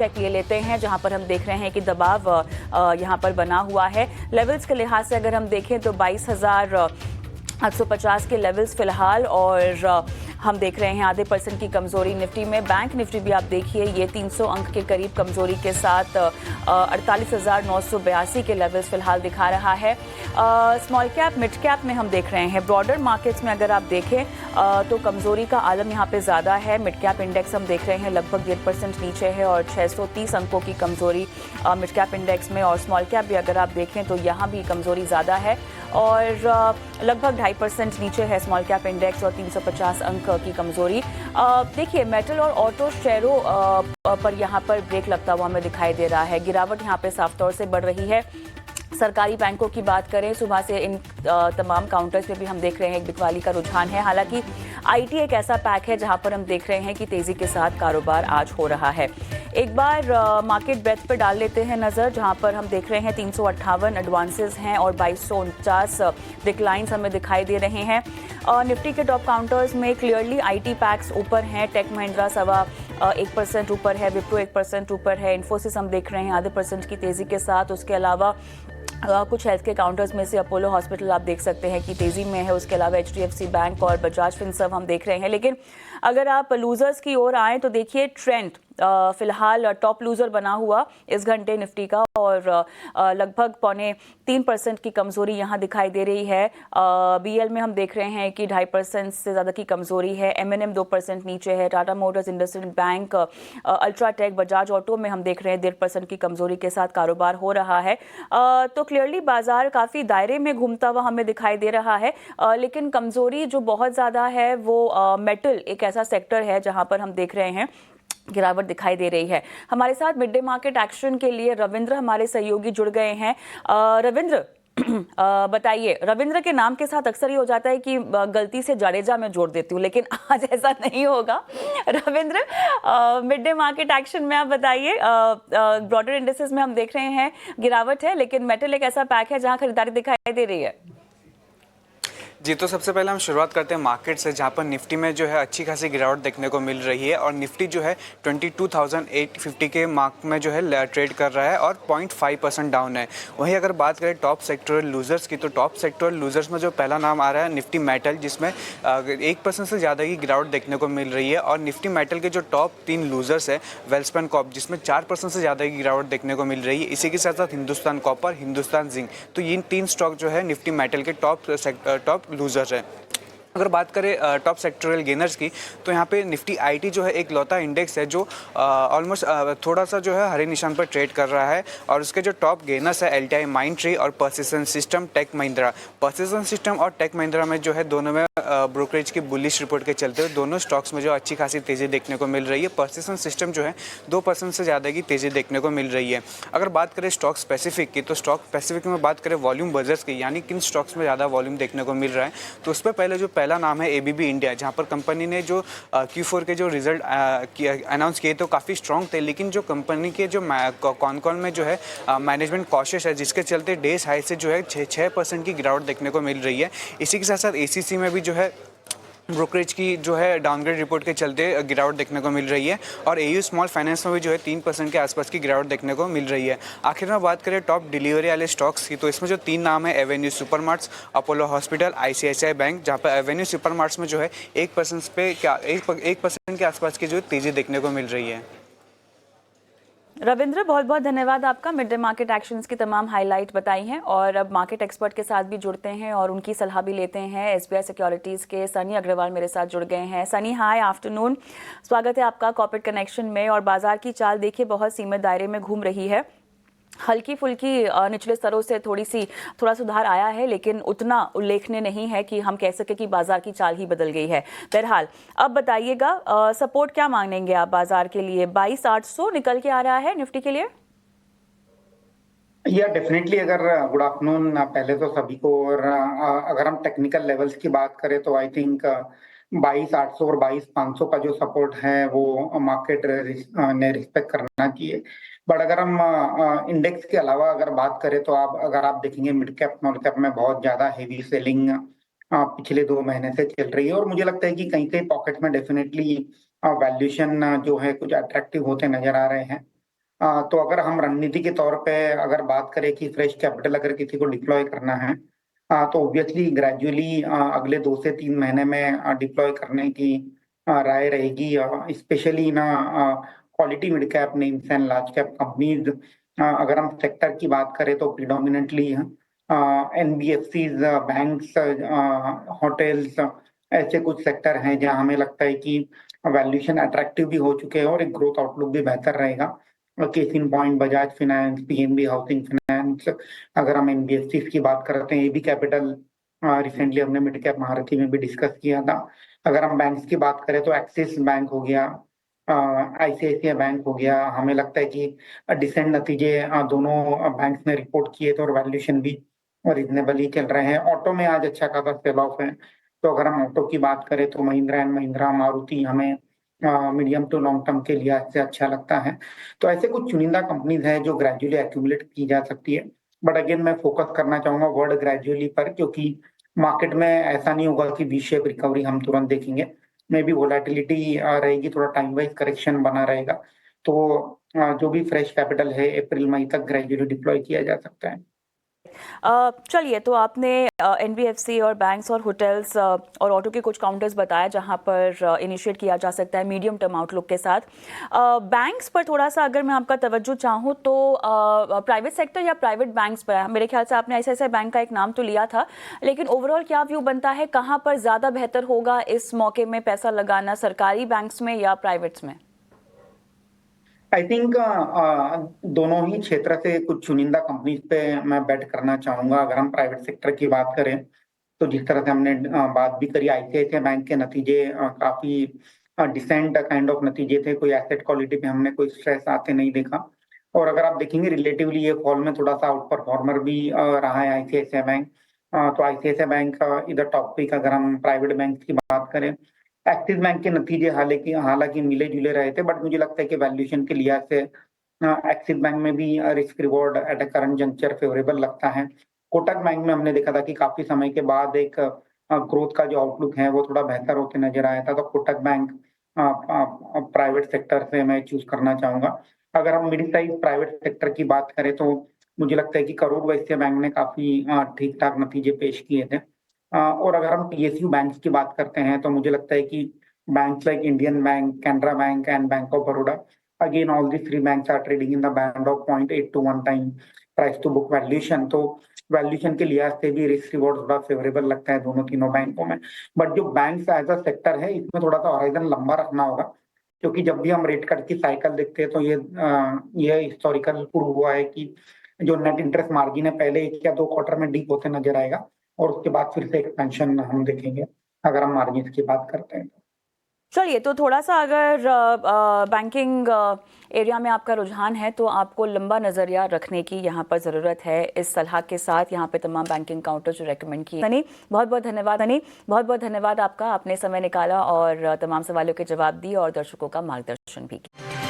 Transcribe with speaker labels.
Speaker 1: Check ले लेते हैं, जहां पर हम देख रहे हैं कि दबाव यहां पर बना हुआ है। लेवल्स के लिहाज से अगर हम देखें तो 22,850 के लेवल्स फिलहाल, और हम देख रहे हैं आधे % की कमजोरी निफ्टी में। बैंक निफ्टी भी आप देखिए ये 300 अंक के करीब कमजोरी के साथ 48,982 के लेवल्स फिलहाल दिखा रहा है। स्मॉल कैप मिड कैप में हम देख रहे हैं ब्रॉडर मार्केट्स में अगर आप देखें तो कमजोरी का आलम यहाँ पे ज़्यादा है। मिड कैप इंडेक्स हम देख रहे हैं लगभग 1% नीचे है और 630 अंकों की कमजोरी मिड कैप इंडेक्स में। और स्मॉल कैप भी अगर आप देखें तो यहाँ भी कमजोरी ज़्यादा है और लगभग 2.5% नीचे है स्मॉल कैप इंडेक्स और 350 अंक की कमजोरी। देखिए मेटल और ऑटो शेयरों पर यहाँ पर ब्रेक लगता हुआ हमें दिखाई दे रहा है। गिरावट यहाँ पे साफ तौर से बढ़ रही है। सरकारी बैंकों की बात करें, सुबह से इन तमाम काउंटर्स पे भी हम देख रहे हैं एक बिकवाली का रुझान है। हालांकि आईटी एक ऐसा पैक है जहां पर हम देख रहे हैं कि तेजी के साथ कारोबार आज हो रहा है। एक बार मार्केट ब्रेथ पे डाल लेते हैं नजर, जहां पर हम देख रहे हैं 358 एडवांसेस हैं और 2249 डिक्लाइंस हमें दिखाई दे रहे हैं। निफ्टी के टॉप काउंटर्स में क्लियरली आईटी पैक्स ऊपर हैं। टेक महिंद्रा 1% ऊपर है, विप्रो 1% ऊपर है, इन्फोसिस हम देख रहे हैं आधे % की तेजी के साथ। उसके अलावा कुछ हेल्थ के काउंटर्स में से अपोलो हॉस्पिटल आप देख सकते हैं कि तेजी में है। उसके अलावा HDFC बैंक और बजाज फिनसर्व हम देख रहे हैं। लेकिन अगर आप लूजर्स की ओर आएँ तो देखिए ट्रेंड फिलहाल टॉप लूजर बना हुआ इस घंटे निफ्टी का और लगभग 0.3% की कमजोरी यहाँ दिखाई दे रही है। BL में हम देख रहे हैं कि 2.5% से ज़्यादा की कमजोरी है। M&M 2% नीचे है। Tata Motors, IndusInd bank, UltraTech, Bajaj auto में हम देख रहे हैं 1.5% की कमजोरी के साथ कारोबार हो रहा है। तो क्लियरली बाजार काफ़ी दायरे में घूमता हुआ हमें दिखाई दे रहा है। लेकिन कमजोरी जो बहुत ज़्यादा है वो मेटल एक ऐसा सेक्टर है जहाँ पर हम देख रहे हैं गिरावट दिखाई दे रही है। हमारे साथ मिड डे मार्केट एक्शन के लिए रविंद्र हमारे सहयोगी जुड़ गए हैं। रविंद्र बताइए, रविंद्र के नाम के साथ अक्सर ये हो जाता है कि गलती से जाडेजा में जोड़ देती हूँ, लेकिन आज ऐसा नहीं होगा। Ravindra, mid day market action में आप बताइए, ब्रॉडर इंडेक्सेस में हम देख रहे हैं गिरावट है, लेकिन मेटल एक ऐसा पैक है जहां खरीदारी दिखाई दे रही है।
Speaker 2: जी, तो सबसे पहले हम शुरुआत करते हैं मार्केट से, जहां पर निफ्टी में जो है अच्छी खासी गिरावट देखने को मिल रही है और निफ्टी जो है 22,850 के मार्क में जो है ट्रेड कर रहा है और 0.5% डाउन है। वहीं अगर बात करें टॉप सेक्टोरल लूजर्स की, तो टॉप सेक्टोरल लूजर्स में जो पहला नाम आ रहा है निफ्टी मेटल, जिसमें 1% से ज़्यादा की गिरावट देखने को मिल रही है। और निफ्टी मेटल के जो टॉप 3 लूजर्स है वेल्सपन कॉर्प, जिसमें 4% से ज़्यादा की गिरावट देखने को मिल रही है। इसी के साथ साथ हिंदुस्तान कॉपर, हिंदुस्तान जिंक, तो ये 3 स्टॉक जो है निफ्टी मेटल के टॉप लूजर्स है। अगर बात करें टॉप सेक्टोरल गेनर्स की, तो यहाँ पे निफ्टी आईटी जो है एक लौता इंडेक्स है जो ऑलमोस्ट थोड़ा सा जो है हरे निशान पर ट्रेड कर रहा है। और उसके जो टॉप गेनर्स है LTI, माइंडट्री और Persistent System, Tech Mahindra. Persistent System और टेक महिंद्रा में जो है दोनों में ब्रोकरेज की बुलिश रिपोर्ट के चलते हुए दोनों स्टॉक्स में जो अच्छी खासी तेज़ी देखने को मिल रही है। पर्सिस्टेंट सिस्टम जो है 2% से ज़्यादा की तेज़ी देखने को मिल रही है। अगर बात करें स्टॉक स्पेसिफिक की, तो स्टॉक स्पेसिफिक में बात करें वॉल्यूम बजर्स की, यानी किन स्टॉक्स में ज़्यादा वॉल्यूम देखने को मिल रहा है, तो उस पर पहले जो पहला नाम है ABB इंडिया, जहां पर कंपनी ने जो Q4 के जो रिजल्ट अनाउंस किए तो काफ़ी स्ट्रॉन्ग थे, लेकिन जो कंपनी के जो कॉन में जो है मैनेजमेंट कॉशियस है, जिसके चलते डेज हाई से जो है 6% की गिरावट देखने को मिल रही है। इसी के साथ साथ ACC में भी जो है ब्रोकरेज की जो है डाउनग्रेड रिपोर्ट के चलते गिरावट देखने को मिल रही है। और AU स्मॉल फाइनेंस में भी जो है 3% के आसपास की गिरावट देखने को मिल रही है। आखिर में बात करें टॉप डिलीवरी वाले स्टॉक्स की, तो इसमें जो 3 नाम है Avenue Supermarts, Apollo hospital, ICICI bank, जहां पर एवेन्यू सुपरमार्ट्स में जो है 1% के आसपास की जो तेज़ी देखने को मिल रही है।
Speaker 1: रविंद्र, बहुत बहुत धन्यवाद आपका। मिड डे मार्केट एक्शंस की तमाम हाईलाइट बताई हैं और अब मार्केट एक्सपर्ट के साथ भी जुड़ते हैं और उनकी सलाह भी लेते हैं। SBI सिक्योरिटीज़ के सनी अग्रवाल मेरे साथ जुड़ गए हैं। सनी, हाय आफ्टरनून, स्वागत है आपका कॉर्पोरेट कनेक्शन में। और बाजार की चाल देखिए बहुत सीमित दायरे में घूम रही है। हल्की फुल्की निचले स्तरों से थोड़ा सुधार आया है, लेकिन उतना उल्लेखनीय नहीं है कि हम कह सके कि बाजार की चाल ही बदल गई है। बहरहाल अब बताइएगा, सपोर्ट क्या मांगेंगे आप बाजार के लिए? 22,800 निकल के आ रहा है निफ्टी के लिए।
Speaker 3: या डेफिनेटली, अगर गुड आफ्टरनून पहले तो सभी को। और अगर हम टेक्निकल लेवल्स की बात करें तो आई थिंक 22,800 और 22,500 का जो सपोर्ट है वो मार्केट ने रिस्पेक्ट करना चाहिए। बट अगर हम इंडेक्स के अलावा अगर बात करें तो अगर आप देखेंगे मिड कैप स्मॉल कैप में बहुत ज्यादा हेवी सेलिंग पिछले 2 महीने से चल रही है। और मुझे लगता है कि कहीं कहीं पॉकेट में डेफिनेटली वैल्यूएशन जो है कुछ अट्रैक्टिव होते नजर आ रहे हैं। तो अगर हम रणनीति के तौर पे अगर बात करें कि फ्रेश कैपिटल अगर किसी को डिप्लॉय करना है, तो ऑब्वियसली ग्रेजुअली अगले 2 से 3 महीने में डिप्लॉय करने की राय रहेगी। स्पेशली ना quality mid cap names and large cap companies. अगर हम सेक्टर की बात करें तो प्रिडोमिनेंटली एनबीएफसीज, बैंक्स, होटल्स, ऐसे कुछ सेक्टर हैं जहां हमें लगता है कि वैल्यूएशन अट्रैक्टिव भी हो चुके हैं और एक ग्रोथ आउटलुक भी बेहतर रहेगा। Case in point Bajaj finance, PNB housing finance. अगर हम एनबीएफसीज की बात करते हैं, एबी कैपिटल, रिसेंटली हमने मिड कैप महारथी में भी डिस्कस किया था। अगर हम बैंक्स की बात करें तो एक्सिस बैंक हो गया, आईसीआईसीआई बैंक हो गया। हमें लगता है कि डिसेंट नतीजे दोनों बैंक्स ने रिपोर्ट किए थे और वैल्यूएशन भी रीजनेबल ही चल रहे हैं। ऑटो में आज अच्छा खासा सेल ऑफ है, तो अगर हम ऑटो की बात करें तो महिंद्रा एंड महिंद्रा, मारुति हमें मीडियम टू लॉन्ग टर्म के लिहाज से अच्छा लगता है। तो ऐसे कुछ चुनिंदा कंपनीज हैं जो ग्रेजुअली एक्यूमुलेट की जा सकती है। बट अगेन मैं फोकस करना चाहूंगा वर्ड ग्रेजुअली पर, क्योंकि मार्केट में ऐसा नहीं होगा कि वी शेप रिकवरी हम तुरंत देखेंगे। मे बी वोलेटिलिटी रहेगी, थोड़ा टाइम वाइज करेक्शन बना रहेगा। तो जो भी फ्रेश कैपिटल है अप्रैल मई तक ग्रेजुअली डिप्लॉय किया जा सकता है।
Speaker 1: चलिए, तो आपने एनबीएफसी और बैंक्स और होटल्स और ऑटो के कुछ काउंटर्स बताया जहां पर इनिशिएट किया जा सकता है मीडियम टर्म आउटलुक के साथ। बैंक्स पर थोड़ा सा अगर मैं आपका तवज्जो चाहूँ तो प्राइवेट सेक्टर या प्राइवेट बैंक्स पर, मेरे ख्याल से आपने ऐसे बैंक का एक नाम तो लिया था, लेकिन ओवरऑल क्या व्यू बनता है, कहाँ पर ज़्यादा बेहतर होगा इस मौके में पैसा लगाना, सरकारी बैंक्स में या प्राइवेट्स में?
Speaker 3: आई थिंक दोनों ही क्षेत्र से कुछ चुनिंदा कंपनीज पे मैं बेट करना चाहूंगा। अगर हम प्राइवेट सेक्टर की बात करें तो जिस तरह से हमने बात भी करी, आईसीआईसीआई बैंक के नतीजे काफी डिसेंट काइंड ऑफ नतीजे थे। कोई एसेट क्वालिटी पे हमने कोई स्ट्रेस आते नहीं देखा। और अगर आप देखेंगे रिलेटिवली ये फॉल में थोड़ा सा आउट परफॉर्मर भी रहा है आईसीआईसीआई बैंक। तो आईसीआईसीआई बैंक इधर टॉप पिक अगर हम प्राइवेट बैंक की बात करें। एक्सिस बैंक के नतीजे हालांकि हालांकि मिले जुले रहे थे, बट मुझे लगता है कि वैल्यूएशन के लिहाज से एक्सिस बैंक में भी risk reward at a current juncture favourable लगता है। कोटक बैंक में हमने देखा था कि काफी समय के बाद एक ग्रोथ का जो आउटलुक है वो थोड़ा बेहतर होते नजर आया था। तो कोटक बैंक प्राइवेट सेक्टर से मैं चूज करना चाहूंगा। अगर हम मिडिल साइज प्राइवेट सेक्टर की बात करें तो मुझे लगता है कि करूर वैश्य बैंक ने काफी ठीक ठाक नतीजे पेश किए थे। और अगर हम पीएसयू बैंक्स की बात करते हैं तो मुझे लगता है कि banks like Indian Bank, Canara Bank and Bank of Baroda, again all the three banks are trading in the band of 0.8 to 1 time price to book valuation. तो वैल्यूएशन के लिहाज से भी रिस्क रिवॉर्ड थोड़ा फेवरेबल लगता है दोनों तीनों बैंकों में। बट जो बैंक्स एज अ सेक्टर है इसमें थोड़ा सा हॉराइजन लंबा रखना होगा, क्योंकि जब भी हम रेट कट की साइकिल देखते हैं तो ये हिस्टोरिकल प्रूव हुआ है कि जो नेट इंटरेस्ट मार्जिन है पहले 1 या 2 क्वार्टर में डीप होते नजर आएगा और उसके बाद फिर से एक्सपेंशन हम देखेंगे अगर हम मार्जिन की बात करते हैं।
Speaker 1: चलिए, तो थोड़ा सा अगर बैंकिंग एरिया में आपका रुझान है तो आपको लंबा नज़रिया रखने की यहाँ पर ज़रूरत है। इस सलाह के साथ यहाँ पे तमाम बैंकिंग काउंटर जो रेकमेंड किए। सनी, बहुत बहुत धन्यवाद। सनी, बहुत बहुत धन्यवाद आपका, आपने समय निकाला और तमाम सवालों के जवाब दिए और दर्शकों का मार्गदर्शन भी किया।